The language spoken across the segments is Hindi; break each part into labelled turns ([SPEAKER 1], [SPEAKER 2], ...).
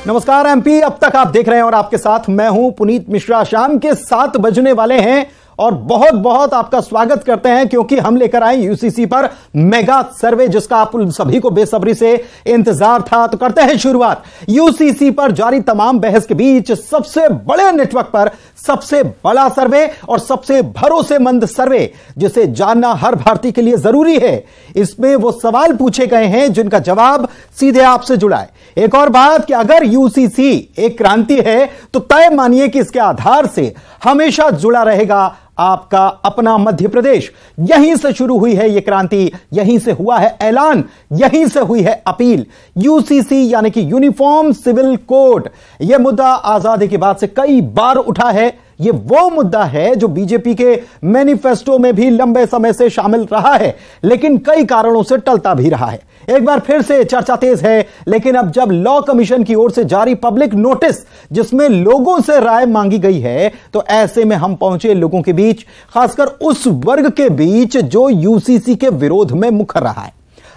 [SPEAKER 1] नमस्कार एमपी, अब तक आप देख रहे हैं और आपके साथ मैं हूं पुनीत मिश्रा। शाम के 7 बजने वाले हैं और बहुत बहुत आपका स्वागत करते हैं क्योंकि हम लेकर आए यूसीसी पर मेगा सर्वे जिसका आप सभी को बेसब्री से इंतजार था। तो करते हैं शुरुआत। यूसीसी पर जारी तमाम बहस के बीच सबसे बड़े नेटवर्क पर सबसे बड़ा सर्वे और सबसे भरोसेमंद सर्वे जिसे जानना हर भारतीय के लिए जरूरी है। इसमें वो सवाल पूछे गए हैं जिनका जवाब सीधे आपसे जुड़ा है। एक और बात कि अगर यूसीसी एक क्रांति है तो तय मानिए कि इसके आधार से हमेशा जुड़ा रहेगा आपका अपना मध्य प्रदेश। यहीं से शुरू हुई है यह क्रांति, यहीं से हुआ है ऐलान, यहीं से हुई है अपील। यूसीसी यानी कि यूनिफॉर्म सिविल कोड, यह मुद्दा आजादी के बाद से कई बार उठा है। यह वो मुद्दा है जो बीजेपी के मैनिफेस्टो में भी लंबे समय से शामिल रहा है लेकिन कई कारणों से टलता भी रहा है। एक बार फिर से चर्चा तेज है, लेकिन अब जब लॉ कमीशन की ओर से जारी पब्लिक नोटिस जिसमें लोगों से राय मांगी गई है तो ऐसे में हम पहुंचे लोगों के बीच, खासकर उस वर्ग के बीच जो यूसीसी के विरोध में मुखर रहा है।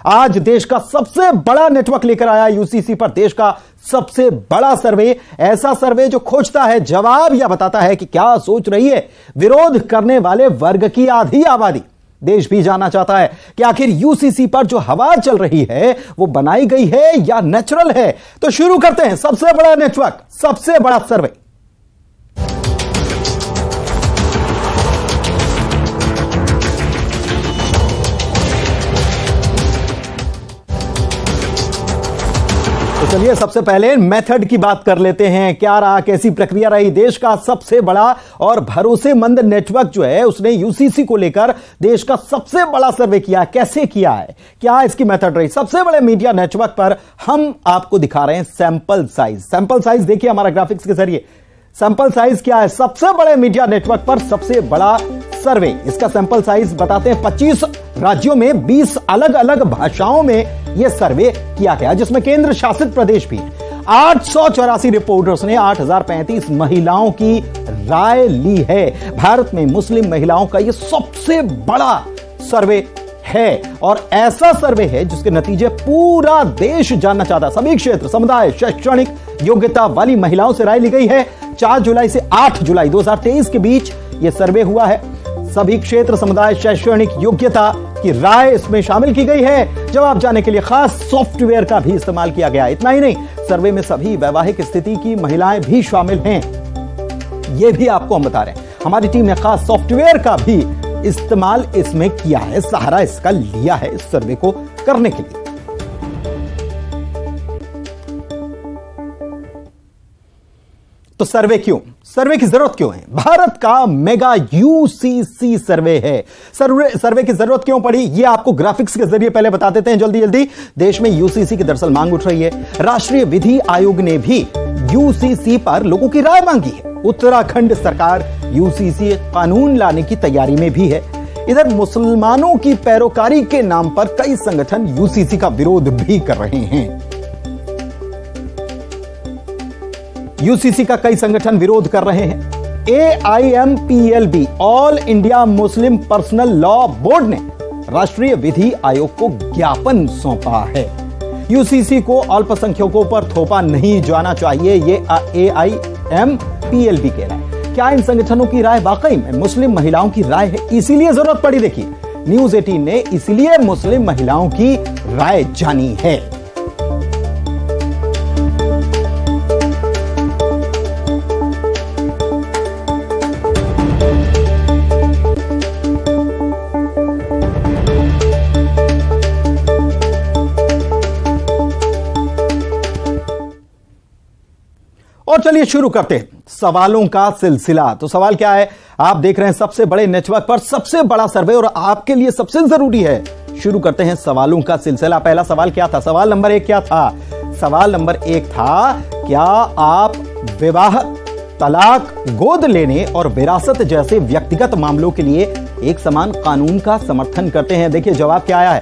[SPEAKER 1] आज देश का सबसे बड़ा नेटवर्क लेकर आया यूसीसी पर देश का सबसे बड़ा सर्वे, ऐसा सर्वे जो खोजता है जवाब या बताता है कि क्या सोच रही है विरोध करने वाले वर्ग की आधी आबादी। देश भी जानना चाहता है कि आखिर यूसीसी पर जो हवा चल रही है वो बनाई गई है या नेचुरल है। तो शुरू करते हैं सबसे बड़ा नेटवर्क, सबसे बड़ा सर्वे। तो चलिए सबसे पहले मेथड की बात कर लेते हैं। क्या रहा, कैसी प्रक्रिया रही। देश का सबसे बड़ा और भरोसेमंद नेटवर्क जो है उसने यूसीसी को लेकर देश का सबसे बड़ा सर्वे किया। कैसे किया है, क्या इसकी मेथड रही। सबसे बड़े मीडिया नेटवर्क पर हम आपको दिखा रहे हैं सैंपल साइज। सैंपल साइज देखिए हमारा ग्राफिक्स के जरिए। सैंपल साइज क्या है, सबसे बड़े मीडिया नेटवर्क पर सबसे बड़ा सर्वे। इसका सैंपल साइज बताते हैं 25 राज्यों में 20 अलग अलग भाषाओं में यह सर्वे किया गया जिसमें केंद्र शासित प्रदेश भी। 884 रिपोर्टर्स ने 8035 महिलाओं की राय ली है। भारत में मुस्लिम महिलाओं का यह सबसे बड़ा सर्वे है और ऐसा सर्वे है जिसके नतीजे पूरा देश जानना चाहता। सभी क्षेत्र, समुदाय, शैक्षणिक योग्यता वाली महिलाओं से राय ली गई है। 4 जुलाई से 8 जुलाई 2023 के बीच यह सर्वे हुआ है। सभी क्षेत्र, समुदाय, शैक्षणिक योग्यता की राय इसमें शामिल की गई है। जवाब जानने के लिए खास सॉफ्टवेयर का भी इस्तेमाल किया गया। इतना ही नहीं, सर्वे में सभी वैवाहिक स्थिति की महिलाएं भी शामिल हैं। यह भी आपको हम बता रहे हैं। हमारी टीम ने खास सॉफ्टवेयर का भी इस्तेमाल इसमें किया है, सहारा इसका लिया है इस सर्वे को करने के लिए। तो सर्वे क्यों, सर्वे की जरूरत क्यों है। भारत का मेगा यूसीसी सर्वे है। सर्वे की जरूरत क्यों पड़ी ये आपको ग्राफिक्स के जरिए पहले बता देते हैं जल्दी जल्दी। देश में यूसीसी की दरअसल मांग उठ रही है। राष्ट्रीय विधि आयोग ने भी यूसीसी पर लोगों की राय मांगी है। उत्तराखंड सरकार यूसीसी कानून लाने की तैयारी में भी है। इधर मुसलमानों की पैरोकारी के नाम पर कई संगठन यूसीसी का विरोध भी कर रहे हैं। यूसीसी का कई संगठन विरोध कर रहे हैं। AIMPLB all India Muslim personal law board ने राष्ट्रीय विधि आयोग को ज्ञापन सौंपा है। यूसीसी को अल्पसंख्यकों पर थोपा नहीं जाना चाहिए, ये AIMPLB कह रहा है। क्या इन संगठनों की राय वाकई में मुस्लिम महिलाओं की राय है, इसीलिए जरूरत पड़ी। देखिए न्यूज 18 ने इसीलिए मुस्लिम महिलाओं की राय जानी है। और चलिए शुरू करते हैं सवालों का सिलसिला। तो सवाल क्या है, आप देख रहे हैं सबसे बड़े नेटवर्क पर सबसे बड़ा सर्वे और आपके लिए सबसे जरूरी है। शुरू करते हैं सवालों का सिलसिला। पहला सवाल क्या था, सवाल नंबर 1 क्या था। सवाल नंबर 1 था, क्या आप विवाह, तलाक, गोद लेने और विरासत जैसे व्यक्तिगत मामलों के लिए एक समान कानून का समर्थन करते हैं। देखिए जवाब क्या आया है।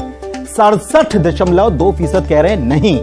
[SPEAKER 1] 67.2% कह रहे हैं नहीं,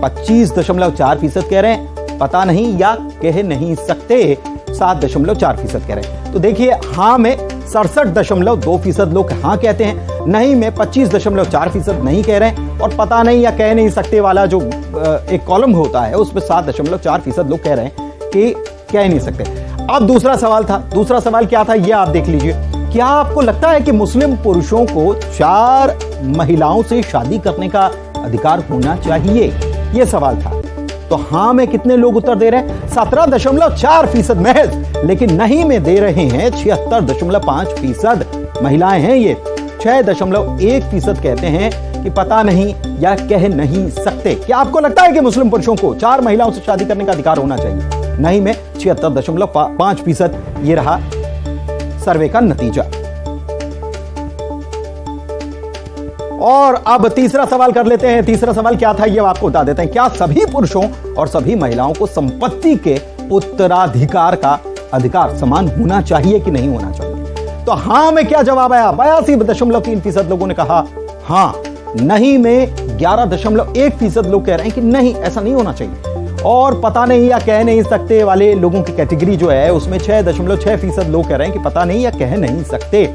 [SPEAKER 1] 25.4% कह रहे हैं पता नहीं या कह नहीं सकते, 7.4% कह रहे हैं। तो देखिए हां में 67.2% लोग हां कहते हैं, नहीं में 25.4% नहीं कह रहे हैं, और पता नहीं या कह नहीं सकते वाला जो एक कॉलम होता है उसमें 7.4% लोग कह रहे हैं कि कह नहीं सकते। अब दूसरा सवाल था, दूसरा सवाल क्या था ये आप देख लीजिए। क्या आपको लगता है कि मुस्लिम पुरुषों को 4 महिलाओं से शादी करने का अधिकार होना चाहिए? यह सवाल था। तो हां में कितने लोग उत्तर दे रहे हैं? 17.4% महज, लेकिन नहीं में दे रहे हैं 76.5% महिलाएं हैं। ये 6.1% कहते हैं कि पता नहीं या कह नहीं सकते। क्या आपको लगता है कि मुस्लिम पुरुषों को 4 महिलाओं से शादी करने का अधिकार होना चाहिए? नहीं में 76.5%। ये रहा सर्वे का नतीजा। और अब तीसरा सवाल कर लेते हैं। तीसरा सवाल क्या था ये आपको बता देते हैं। क्या सभी पुरुषों और सभी महिलाओं को संपत्ति के उत्तराधिकार का अधिकार समान होना चाहिए कि नहीं होना चाहिए? तो हां में क्या जवाब आया? 82.3% लोगों ने कहा हां। नहीं में 11.1% लोग कह रहे हैं कि नहीं, ऐसा नहीं होना चाहिए। और पता नहीं या कह नहीं सकते वाले लोगों की कैटेगरी जो है उसमें 6.6% लोग कह रहे हैं कि पता नहीं या कह नहीं सकते।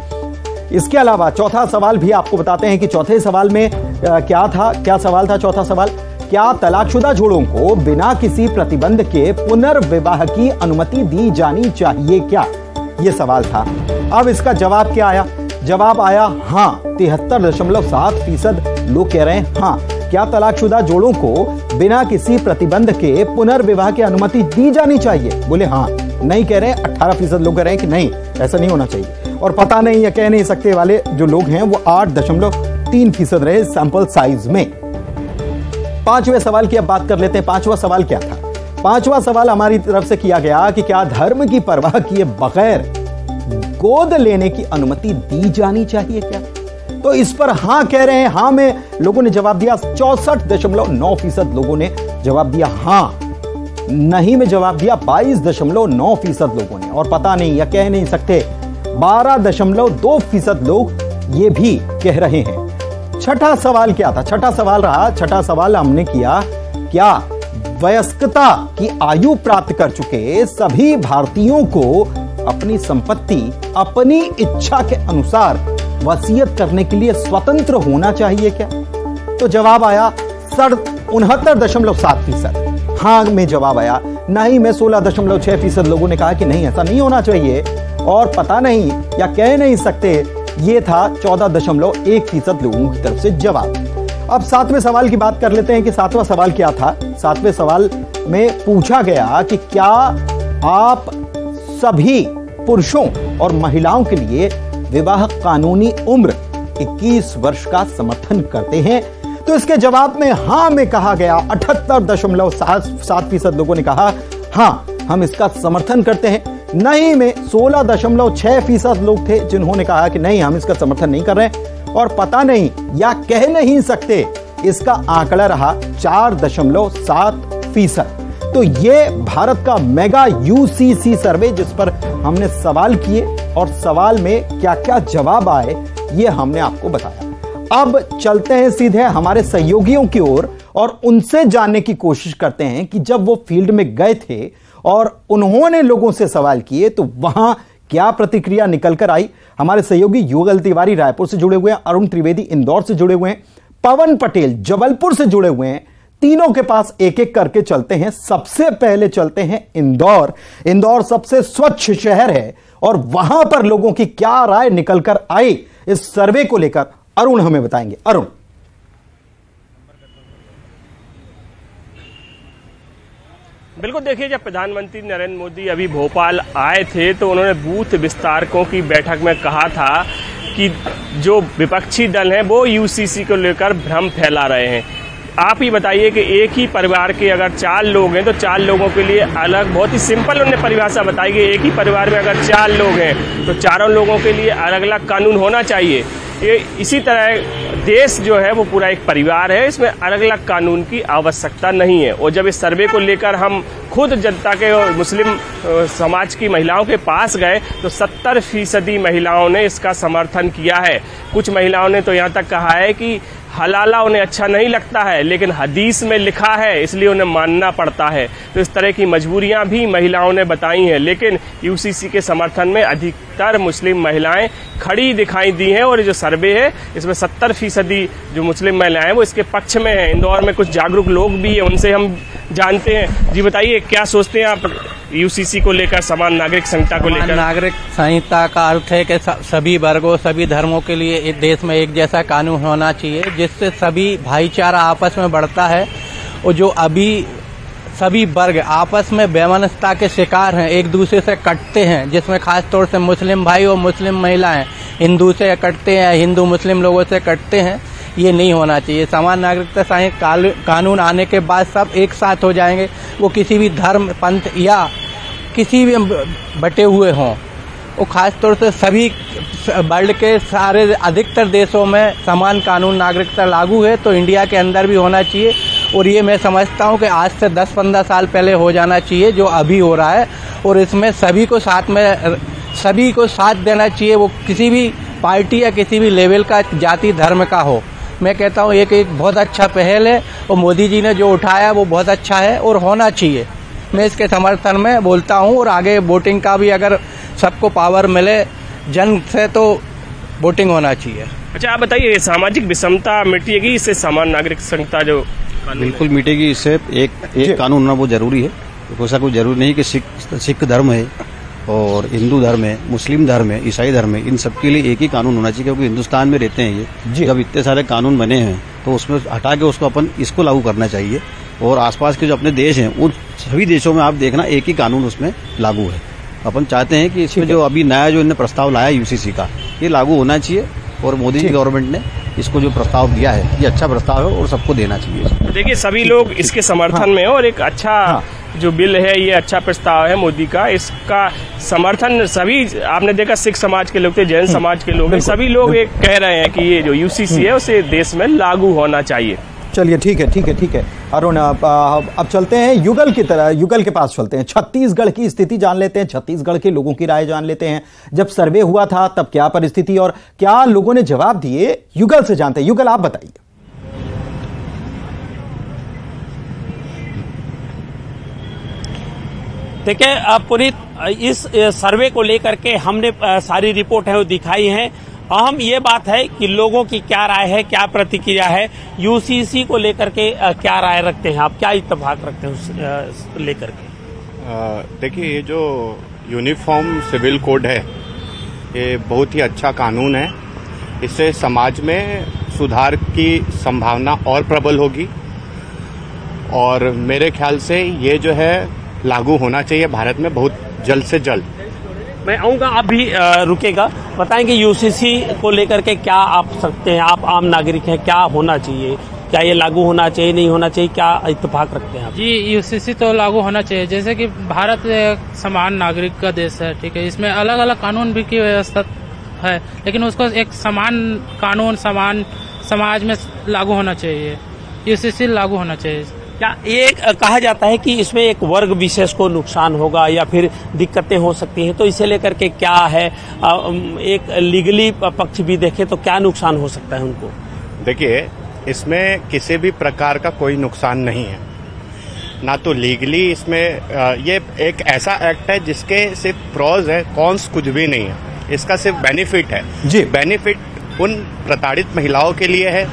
[SPEAKER 1] इसके अलावा चौथा सवाल भी आपको बताते हैं कि चौथे सवाल में क्या सवाल था? चौथा सवाल, क्या तलाकशुदा जोड़ों को बिना किसी प्रतिबंध के पुनर्विवाह की अनुमति दी जानी चाहिए क्या? यह सवाल था। अब इसका जवाब क्या आया? जवाब आया हां। 73.7% लोग कह रहे हैं हां। क्या तलाकशुदा जोड़ों को बिना किसी प्रतिबंध के पुनर्विवाह की अनुमति दी जानी चाहिए? बोले हां। नहीं कह रहे हैं 18% लोग कह रहे हैं कि नहीं, ऐसा नहीं होना चाहिए। और पता नहीं या कह नहीं सकते वाले जो लोग हैं वो 8.3% रहे सैंपल साइज में। पांचवें सवाल की अब बात कर लेते हैं। पांचवा सवाल क्या था? पांचवा सवाल हमारी तरफ से किया गया कि क्या धर्म की परवाह किए बगैर गोद लेने की अनुमति दी जानी चाहिए क्या? तो इस पर हां कह रहे हैं। हां में लोगों ने जवाब दिया 64.9% लोगों ने जवाब दिया हां। नहीं में जवाब दिया 22.9% लोगों ने। और पता नहीं या कह नहीं सकते 12.2% लोग ये भी कह रहे हैं। छठा सवाल क्या था? छठा सवाल हमने किया, क्या वयस्कता की आयु प्राप्त कर चुके सभी भारतीयों को अपनी संपत्ति अपनी इच्छा के अनुसार वसीयत करने के लिए स्वतंत्र होना चाहिए क्या? तो जवाब आया 69.7%। हां में जवाब आया। नहीं में 16.6% लोगों ने कहा कि नहीं, ऐसा नहीं होना चाहिए। और पता नहीं या कह नहीं सकते, यह था 14.1% लोगों की तरफ से जवाब। अब सातवें सवाल की बात कर लेते हैं कि सातवां सवाल क्या था। सातवें सवाल में पूछा गया कि क्या आप सभी पुरुषों और महिलाओं के लिए विवाह कानूनी उम्र 21 वर्ष का समर्थन करते हैं? तो इसके जवाब में हां में कहा गया 78.7% लोगों ने कहा हां, हम इसका समर्थन करते हैं। नहीं में 16.6% लोग थे जिन्होंने कहा कि नहीं, हम इसका समर्थन नहीं कर रहे हैं। और पता नहीं या कह नहीं सकते, इसका आंकड़ा रहा 4.7%। तो ये भारत का मेगा यूसीसी सर्वे जिस पर हमने सवाल किए और सवाल में क्या क्या जवाब आए ये हमने आपको बताया। अब चलते हैं सीधे हमारे सहयोगियों की ओर और उनसे जानने की कोशिश करते हैं कि जब वो फील्ड में गए थे और उन्होंने लोगों से सवाल किए तो वहां क्या प्रतिक्रिया निकल कर आई। हमारे सहयोगी युगल तिवारी रायपुर से जुड़े हुए हैं, अरुण त्रिवेदी इंदौर से जुड़े हुए हैं, पवन पटेल जबलपुर से जुड़े हुए हैं। तीनों के पास एक एक करके चलते हैं। सबसे पहले चलते हैं इंदौर। इंदौर सबसे स्वच्छ शहर है और वहां पर लोगों की क्या राय निकलकर आई इस सर्वे को लेकर अरुण हमें बताएंगे। अरुण।
[SPEAKER 2] बिल्कुल, देखिए, जब प्रधानमंत्री नरेंद्र मोदी अभी भोपाल आए थे तो उन्होंने बूथ विस्तारकों की बैठक में कहा था कि जो विपक्षी दल हैं वो यूसीसी को लेकर भ्रम फैला रहे हैं। आप ही बताइए कि एक ही परिवार के अगर 4 लोग हैं तो 4 लोगों के लिए अलग, बहुत ही सिंपल उन्होंने परिभाषा बताई कि एक ही परिवार में अगर 4 लोग हैं तो चारों लोगों के लिए अलग अलग कानून होना चाहिए। ये इसी तरह देश जो है वो पूरा एक परिवार है, इसमें अलग अलग कानून की आवश्यकता नहीं है। और जब इस सर्वे को लेकर हम खुद जनता के और मुस्लिम समाज की महिलाओं के पास गए तो 70% महिलाओं ने इसका समर्थन किया है। कुछ महिलाओं ने तो यहाँ तक कहा है कि हलाला उन्हें अच्छा नहीं लगता है, लेकिन हदीस में लिखा है इसलिए उन्हें मानना पड़ता है। तो इस तरह की मजबूरियां भी महिलाओं ने बताई हैं, लेकिन यूसीसी के समर्थन में अधिकतर मुस्लिम महिलाएं खड़ी दिखाई दी हैं। और ये जो सर्वे है इसमें 70% जो मुस्लिम महिलाएं हैं वो इसके पक्ष में हैं। इंदौर में कुछ जागरूक लोग भी हैं, उनसे हम जानते हैं। जी बताइए, क्या सोचते हैं आप यूसीसी को लेकर, समान नागरिक संहिता को लेकर?
[SPEAKER 3] नागरिक संहिता का अर्थ है कि सभी वर्गों, सभी धर्मों के लिए इस देश में एक जैसा कानून होना चाहिए, जिससे सभी भाईचारा आपस में बढ़ता है। और जो अभी सभी वर्ग आपस में बेमनस्ता के शिकार हैं, एक दूसरे से कटते हैं, जिसमें खास तौर से मुस्लिम भाई और मुस्लिम महिलाएं हिंदू से कटते हैं, हिंदू मुस्लिम लोगों से कटते हैं, ये नहीं होना चाहिए। समान नागरिकता संहिता कानून आने के बाद सब एक साथ हो जाएंगे, वो किसी भी धर्म, पंथ या किसी भी बटे हुए हों। वो खास तौर से सभी वर्ल्ड के सारे अधिकतर देशों में समान कानून नागरिकता लागू है, तो इंडिया के अंदर भी होना चाहिए। और ये मैं समझता हूँ कि आज से 10-15 साल पहले हो जाना चाहिए, जो अभी हो रहा है। और इसमें सभी को साथ देना चाहिए, वो किसी भी पार्टी या किसी भी लेवल का, जाति धर्म का हो। मैं कहता हूँ एक बहुत अच्छा पहल है, और मोदी जी ने जो उठाया वो बहुत अच्छा है और होना चाहिए। मैं इसके समर्थन में बोलता हूँ। और आगे वोटिंग का भी अगर सबको पावर मिले जन से, तो वोटिंग होना चाहिए।
[SPEAKER 2] अच्छा, आप बताइए, सामाजिक विषमता मिटेगी इससे? समान नागरिक संहिता जो
[SPEAKER 4] बिल्कुल मिटेगी इससे। एक कानून होना वो जरूरी है। ऐसा कोई जरूरी नहीं कि सिख धर्म है और हिंदू धर्म है, मुस्लिम धर्म है, ईसाई धर्म है, इन सबके लिए एक ही कानून होना चाहिए, क्योंकि हिंदुस्तान में रहते हैं ये। जब इतने सारे कानून बने हैं तो उसमें हटा के उसको इसको लागू करना चाहिए। और आसपास के जो अपने देश हैं उन सभी देशों में आप देखना एक ही कानून उसमें लागू है। अपन चाहते हैं कि इसमें जो अभी नया जो इन्होंने प्रस्ताव लाया यूसीसी का, ये लागू होना चाहिए। और मोदी जी गवर्नमेंट ने इसको जो प्रस्ताव दिया है, ये अच्छा प्रस्ताव है और सबको देना चाहिए।
[SPEAKER 2] देखिए, सभी लोग इसके समर्थन में, और एक अच्छा जो बिल है, ये अच्छा प्रस्ताव है मोदी का। इसका समर्थन सभी, आपने देखा सिख समाज के लोग थे, जैन समाज के लोग, सभी लोग एक कह रहे हैं कि ये जो यूसीसी है उसे देश में लागू होना चाहिए।
[SPEAKER 1] चलिए, ठीक है अरुण, अब चलते हैं युगल की तरह, युगल के पास चलते हैं। छत्तीसगढ़ की स्थिति जान लेते हैं, छत्तीसगढ़ के लोगों की राय जान लेते हैं। जब सर्वे हुआ था तब क्या परिस्थिति और क्या लोगों ने जवाब दिए, युगल से जानते हैं। युगल, आप बताइए।
[SPEAKER 5] देखिए पुनीत, इस सर्वे को लेकर के हमने सारी रिपोर्ट है वो दिखाई है। अहम ये बात है कि लोगों की क्या राय है, क्या प्रतिक्रिया है, यूसीसी को लेकर के क्या राय रखते हैं आप, क्या इत्तेफाक रखते हैं उस लेकर के?
[SPEAKER 6] देखिए, ये जो यूनिफॉर्म सिविल कोड है, ये बहुत ही अच्छा कानून है। इससे समाज में सुधार की संभावना और प्रबल होगी, और मेरे ख्याल से ये जो है लागू होना चाहिए भारत में बहुत जल्द से जल्द।
[SPEAKER 5] मैं आऊंगा, आप भी रुकेगा। बताएंगे यूसीसी को लेकर के क्या आप सकते हैं, आप आम नागरिक हैं, क्या होना चाहिए, क्या ये लागू होना चाहिए, नहीं होना चाहिए, क्या इत्तेफाक रखते हैं आप?
[SPEAKER 7] जी, यूसीसी तो लागू होना चाहिए। जैसे कि भारत एक समान नागरिक का देश है, ठीक है, इसमें अलग अलग कानून भी की व्यवस्था है, लेकिन उसको एक समान कानून समान समाज में लागू होना चाहिए। यूसीसी लागू होना चाहिए।
[SPEAKER 5] क्या ये कहा जाता है कि इसमें एक वर्ग विशेष को नुकसान होगा या फिर दिक्कतें हो सकती हैं, तो इसे लेकर के क्या है, एक लीगली पक्ष भी देखें तो क्या नुकसान हो सकता है उनको?
[SPEAKER 6] देखिए, इसमें किसी भी प्रकार का कोई नुकसान नहीं है, ना तो लीगली इसमें ये एक ऐसा एक्ट है जिसके सिर्फ प्रॉज है, कॉन्स कुछ भी नहीं है। इसका सिर्फ बेनिफिट है जी। बेनिफिट उन प्रताड़ित महिलाओं के लिए है,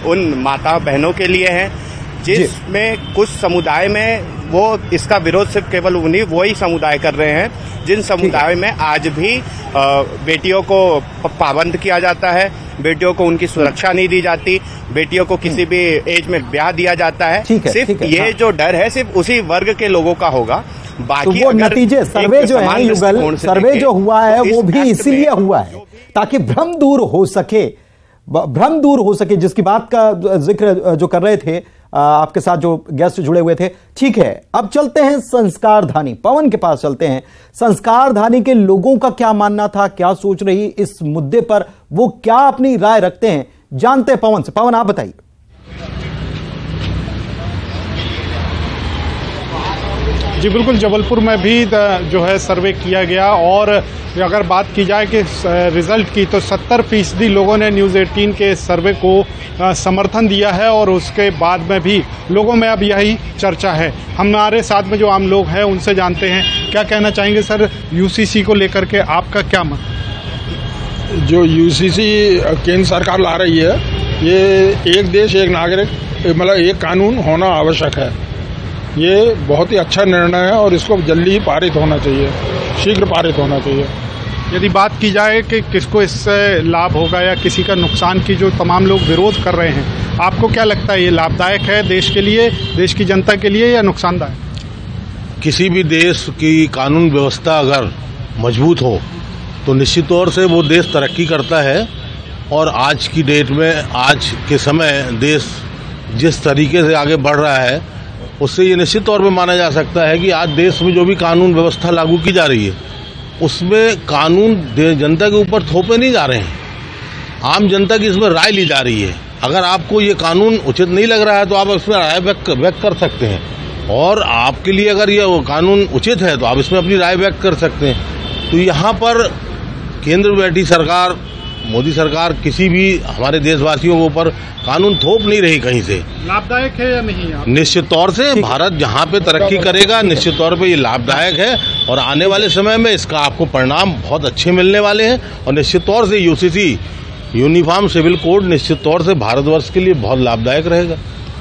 [SPEAKER 6] उन माता बहनों के लिए है, जिसमें कुछ समुदाय में वो इसका विरोध सिर्फ केवल वही समुदाय कर रहे हैं जिन समुदाय में आज भी बेटियों को पाबंद किया जाता है, बेटियों को उनकी सुरक्षा नहीं दी जाती, बेटियों को किसी भी एज में ब्याह दिया जाता है। सिर्फ ये जो डर है सिर्फ उसी वर्ग के लोगों का होगा। बाकी
[SPEAKER 1] तो वो नतीजे सर्वे जो है युगल, सर्वे जो हुआ है वो भी इसीलिए हुआ है ताकि भ्रम दूर हो सके, जिसकी बात का जिक्र जो कर रहे थे आपके साथ जो गेस्ट जुड़े हुए थे। ठीक है, अब चलते हैं संस्कारधानी पवन के पास चलते हैं। संस्कारधानी के लोगों का क्या मानना था, क्या सोच रही इस मुद्दे पर, वो क्या अपनी राय रखते हैं, जानते हैं पवन से। पवन, आप बताइए।
[SPEAKER 8] जी बिल्कुल, जबलपुर में भी जो है सर्वे किया गया और अगर बात की जाए कि रिजल्ट की तो 70% लोगों ने न्यूज़ 18 के सर्वे को समर्थन दिया है और उसके बाद में भी लोगों में अब यही चर्चा है। हमारे साथ में जो आम लोग हैं उनसे जानते हैं, क्या कहना चाहेंगे सर यूसीसी को लेकर के, आपका क्या मत?
[SPEAKER 9] जो यूसीसी केंद्र सरकार ला रही है, ये एक देश एक नागरिक मतलब एक कानून होना आवश्यक है। ये बहुत ही अच्छा निर्णय है और इसको जल्दी ही पारित होना चाहिए, शीघ्र पारित होना चाहिए।
[SPEAKER 8] यदि बात की जाए कि किसको इससे लाभ होगा या किसी का नुकसान की जो तमाम लोग विरोध कर रहे हैं, आपको क्या लगता है ये लाभदायक है देश के लिए, देश की जनता के लिए या नुकसानदायक?
[SPEAKER 10] किसी भी देश की कानून व्यवस्था अगर मजबूत हो तो निश्चित तौर से वो देश तरक्की करता है। और आज की डेट में, आज के समय देश जिस तरीके से आगे बढ़ रहा है उससे ये निश्चित तौर पे माना जा सकता है कि आज देश में जो भी कानून व्यवस्था लागू की जा रही है उसमें कानून जनता के ऊपर थोपे नहीं जा रहे हैं, आम जनता की इसमें राय ली जा रही है। अगर आपको ये कानून उचित नहीं लग रहा है तो आप इसमें राय व्यक्त कर सकते हैं और आपके लिए अगर ये कानून उचित है तो आप इसमें अपनी राय व्यक्त कर सकते हैं। तो यहाँ पर केंद्र में बैठी सरकार, मोदी सरकार किसी भी हमारे देशवासियों के ऊपर कानून थोप नहीं रही कहीं से।
[SPEAKER 8] लाभदायक है या नहीं?
[SPEAKER 10] निश्चित तौर से भारत जहाँ पे तरक्की करेगा निश्चित तौर पे ये लाभदायक है और आने वाले समय में इसका आपको परिणाम बहुत अच्छे मिलने वाले हैं। और निश्चित तौर से यूसीसी यूनिफॉर्म सिविल कोड निश्चित तौर से भारतवर्ष के लिए बहुत लाभदायक रहेगा।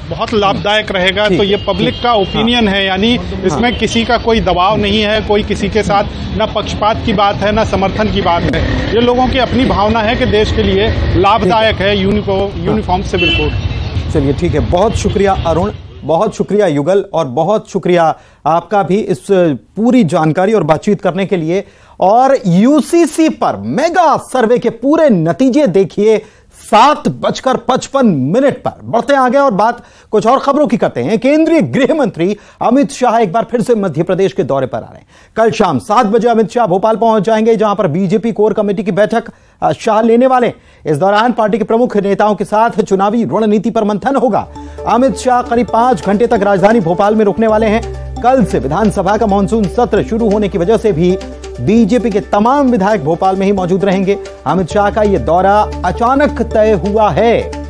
[SPEAKER 8] बहुत लाभदायक रहेगा। तो ये पब्लिक का ओपिनियन है, यानी इसमें किसी का कोई दबाव नहीं है, कोई किसी के साथ न पक्षपात की बात है न समर्थन की बात है। ये लोगों की अपनी भावना है कि देश के लिए लाभदायक है यूनिफॉर्म सिविल कोड।
[SPEAKER 1] चलिए ठीक है, बहुत शुक्रिया अरुण, बहुत शुक्रिया युगल और बहुत शुक्रिया आपका भी इस पूरी जानकारी और बातचीत करने के लिए। और यूसीसी पर मेगा सर्वे के पूरे नतीजे देखिए 7:55 पर। बढ़ते आगे और बात कुछ और खबरों की करते हैं। केंद्रीय गृह मंत्री अमित शाह एक बार फिर से मध्य प्रदेश के दौरे पर आ रहे हैं। कल शाम 7 बजे अमित शाह भोपाल पहुंच जाएंगे, जहां पर बीजेपी कोर कमेटी की बैठक शाह लेने वाले। इस दौरान पार्टी के प्रमुख नेताओं के साथ चुनावी रणनीति पर मंथन होगा। अमित शाह करीब 5 घंटे तक राजधानी भोपाल में रुकने वाले हैं। कल से विधानसभा का मानसून सत्र शुरू होने की वजह से भी बीजेपी के तमाम विधायक भोपाल में ही मौजूद रहेंगे। अमित शाह का यह दौरा अचानक तय हुआ है।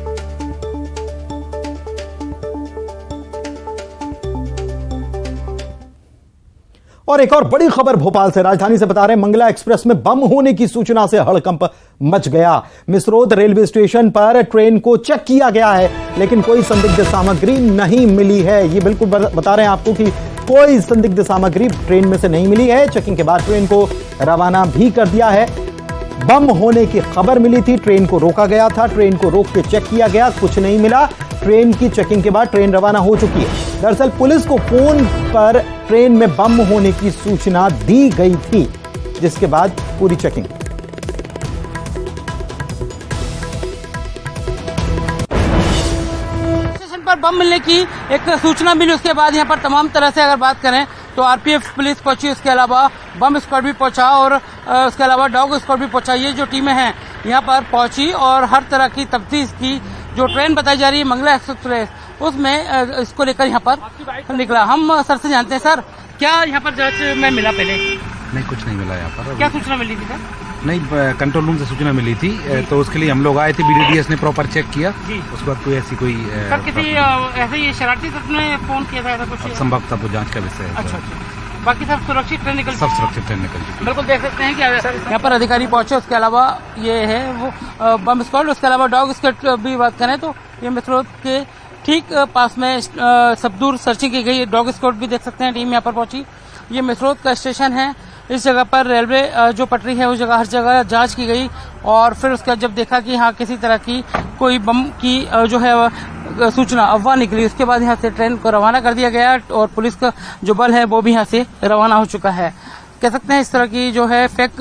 [SPEAKER 1] और एक और बड़ी खबर भोपाल से, राजधानी से बता रहे हैं, मंगला एक्सप्रेस में बम होने की सूचना से हड़कंप मच गया। मिसरोद रेलवे स्टेशन पर ट्रेन को चेक किया गया है, लेकिन कोई संदिग्ध सामग्री नहीं मिली है। ये बिल्कुल बता रहे हैं आपको कि कोई संदिग्ध सामग्री ट्रेन में से नहीं मिली है। चेकिंग के बाद ट्रेन को रवाना भी कर दिया है। बम होने की खबर मिली थी, ट्रेन को रोका गया था, ट्रेन को रोक के चेक किया गया, कुछ नहीं मिला। ट्रेन की चेकिंग के बाद ट्रेन रवाना हो चुकी है। दरअसल पुलिस को फोन पर ट्रेन में बम होने की सूचना दी गई थी, जिसके बाद पूरी चेकिंग।
[SPEAKER 11] स्टेशन पर बम मिलने की एक सूचना मिली, उसके बाद यहाँ पर तमाम तरह से अगर बात करें तो आरपीएफ पुलिस पहुंची, उसके अलावा बम स्क्वाड भी पहुंचा और उसके अलावा डॉग स्क्वाड भी पहुंचा। ये जो टीमें हैं यहाँ पर पहुंची और हर तरह की तफ्तीश की। जो ट्रेन बताई जा रही है मंगला एक्सप्रेस, उसमें इसको लेकर यहाँ पर निकला। हम सर से जानते हैं, सर क्या यहाँ पर जांच में मिला? पहले
[SPEAKER 12] नहीं, कुछ नहीं मिला यहाँ पर।
[SPEAKER 11] क्या सूचना मिली थी सर?
[SPEAKER 12] नहीं, कंट्रोल रूम से सूचना मिली थी, तो उसके लिए हम लोग आए थे। बीडीडीएस ने प्रॉपर चेक किया, उसके बाद कोई ऐसी कोई
[SPEAKER 11] सर किसी ऐसे ही शरारती तत्व ने फोन किया था, ऐसा कुछ?
[SPEAKER 12] संभवतः वो जांच का विषय है।
[SPEAKER 11] अच्छा, बाकी सब सुरक्षित ट्रेन निकल?
[SPEAKER 12] सब सुरक्षित ट्रेन निकल।
[SPEAKER 11] बिल्कुल देख सकते हैं कि यहाँ पर अधिकारी पहुंचे। उसके अलावा ये है वो बम स्क्वाड, उसके अलावा डॉग स्क्वाड भी बात करें तो ये मिसरोद के ठीक पास में सब दूर सर्चिंग की गई। डॉग स्क्वाड भी देख सकते हैं, टीम यहाँ पर पहुंची। ये मिसरोद का स्टेशन है, इस जगह पर रेलवे जो पटरी है उस जगह हर जगह जांच की गई और फिर उसके बाद जब देखा कि यहाँ किसी तरह की कोई बम की जो है सूचना अफवाह निकली, उसके बाद यहाँ से ट्रेन को रवाना कर दिया गया और पुलिस का जो बल है वो भी यहाँ से रवाना हो चुका है। कह सकते हैं इस तरह की जो है फेक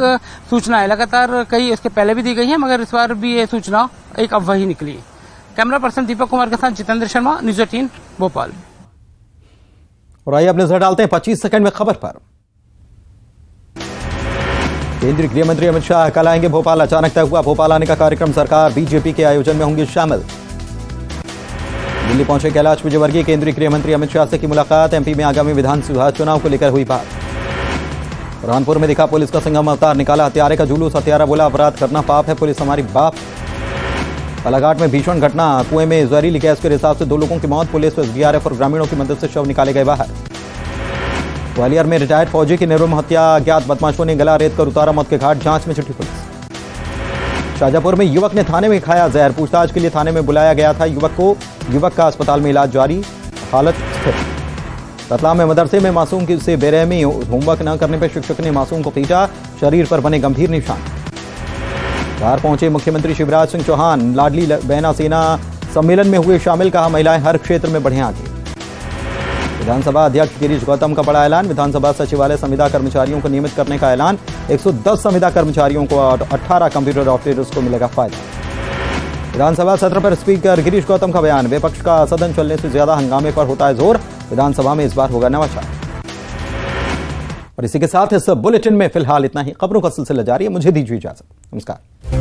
[SPEAKER 11] सूचना है, लगातार कई उसके पहले भी दी गई है, मगर इस बार भी ये सूचना एक अफवाह ही निकली। कैमरा पर्सन दीपक कुमार के साथ जितेंद्र शर्मा, न्यूज़ 18 भोपाल।
[SPEAKER 1] और आइए अब नजर डालते हैं 25 सेकंड में खबर पर। केंद्रीय गृह मंत्री अमित शाह कल आएंगे भोपाल। अचानक तय हुआ भोपाल आने का कार्यक्रम, सरकार बीजेपी के आयोजन में होंगे शामिल। दिल्ली पहुंचे कैलाश विजयवर्गीय, केंद्रीय गृह मंत्री अमित शाह से की मुलाकात। एमपी में आगामी विधानसभा चुनाव को लेकर हुई बात। बुरहानपुर में दिखा पुलिस का संगम अवतार, निकाला हत्यारे का जुलूस। हत्यारा बोला अपराध करना पाप है, पुलिस हमारी बाप। बालाघाट में भीषण घटना, कुएं में जहरीली गैस के रिसाव से 2 लोगों की मौत। पुलिस, एसडीआरएफ और ग्रामीणों की मदद से शव निकाले गए बाहर। ग्वालियर में रिटायर्ड फौजी की निर्मम हत्या, अज्ञात बदमाशों ने गला रेत कर उतारा मौत के घाट, जांच में जुटी पुलिस। शाजापुर में युवक ने थाने में खाया जहर, पूछताछ के लिए थाने में बुलाया गया था युवक को। युवक का अस्पताल में इलाज जारी, हालत स्थिर। रतलाम में मदरसे में मासूम से बेरहमी, होमवर्क न करने पर शिक्षक ने मासूम को पीटा, शरीर पर बने गंभीर निशान। धार पहुंचे मुख्यमंत्री शिवराज सिंह चौहान, लाडली बहना सेना सम्मेलन में हुए शामिल, कहा महिलाएं हर क्षेत्र में बढ़ें आगे। विधानसभा अध्यक्ष गिरीश गौतम का बड़ा ऐलान, विधानसभा सचिवालय संविदा कर्मचारियों को नियमित करने का ऐलान। 110 संविदा कर्मचारियों को और 18 कंप्यूटर ऑपरेटर्स को मिलेगा फायदा। विधानसभा सत्र पर स्पीकर गिरीश गौतम का बयान, विपक्ष का सदन चलने से ज्यादा हंगामे पर होता है जोर, विधानसभा में इस बार होगा नवाचार। और इसी के साथ इस बुलेटिन में फिलहाल इतना ही। खबरों का सिलसिला जारी है, मुझे दीजिए इजाजत, नमस्कार।